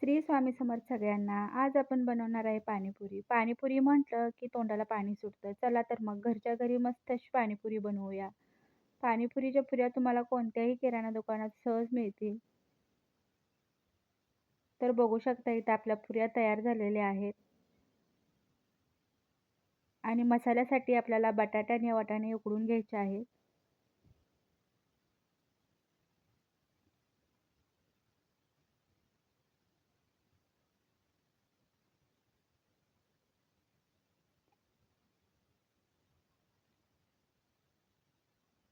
श्री स्वामी समर्थ सगळ्यांना. आज आपण बनवणार आहे पाणीपुरी. पाणीपुरी म्हटलं की तोंडाला पाणी सुटतं. चला तर मग घरच्या घरी मस्त अशी पाणीपुरी बनवूया. पाणीपुरीच्या पुऱ्या तुम्हाला कोणत्याही किराणा दुकानात सहज मिळतील. तर बघू शकता इथं आपल्या पुऱ्या तयार झालेल्या आहेत. आणि मसाल्यासाठी आपल्याला बटाटा आणि वाटाणे उकडून घ्यायचे आहेत.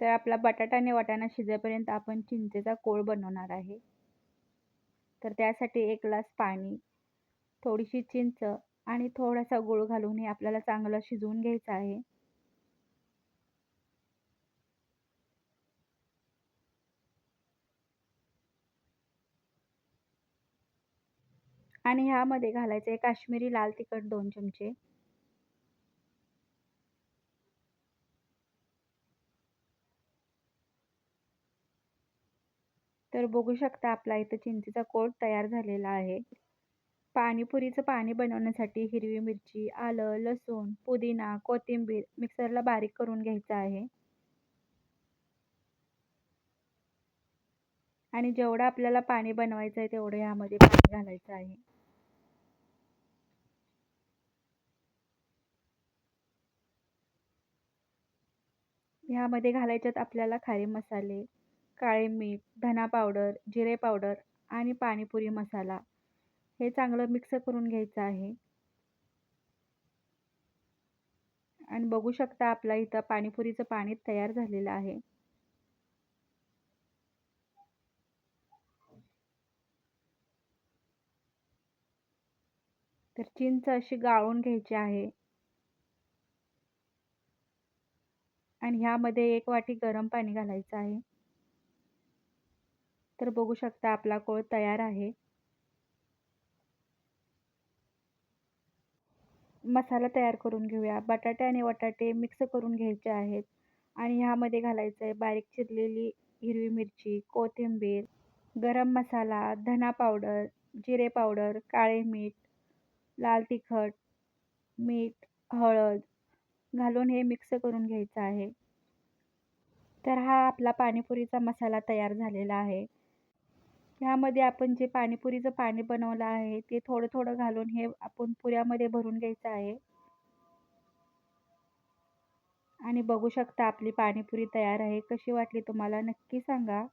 तर आपला बटाटा आणि वाटाणा शिजेपर्यंत आपण चिंचेचा कोळ बनवणार आहे. तर त्यासाठी 1 ग्लास पाणी, थोडीशी चिंच आणि थोडासा गूळ घालून हे आपल्याला चांगलं शिजवून घ्यायचं आहे. आणि ह्यामध्ये घालायचं आहे काश्मीरी लाल तिखट 2 चमचे. तर बघू शकता आपला इथं चिंचेचा कोळ तयार झालेला आहे. पाणीपुरीचं पाणी बनवण्यासाठी हिरवी मिरची, आलं, लसूण, पुदिना, कोथिंबीर मिक्सरला बारीक करून घ्यायचं आहे. आणि जेवढं आपल्याला पाणी बनवायचं आहे तेवढं यामध्ये पाणी घालायचं आहे. ह्यामध्ये घालायच्यात आपल्याला खारे मसाले, काळे मीठ, धना पावडर, जिरे पावडर आणि पाणीपुरी मसाला. हे चांगलं मिक्स करून घ्यायचं आहे. आणि बघू शकता आपला इथं पाणीपुरीचं पाणी तयार झालेलं आहे. तर चिंच अशी गाळून घ्यायची आहे. आणि ह्यामध्ये 1 वाटी गरम पाणी घालायचं आहे. तर बघू शकता आपला कोळ तयार आहे. मसाला तयार करून घेऊया. बटाटे आणि बटाटे मिक्स करून घ्यायचे आहेत. आणि ह्यामध्ये घालायचं आहे बारीक चिरलेली हिरवी मिरची, कोथिंबीर, गरम मसाला, धना पावडर, जिरे पावडर, काळे मीठ, लाल तिखट, मीठ, हळद घालून हे मिक्स करून घ्यायचं आहे. तर हा आपला पाणीपुरीचा मसाला तयार झालेला आहे. ह्यामध्ये आपण जे पाणीपुरीचं पाणी बनवलं आहे ते थोडं-थोडं घालून हे आपण पुऱ्यामध्ये भरून घ्यायचं आहे. आणि बघू शकता आपली पाणीपुरी तयार आहे. कशी वाटली तुम्हाला नक्की सांगा.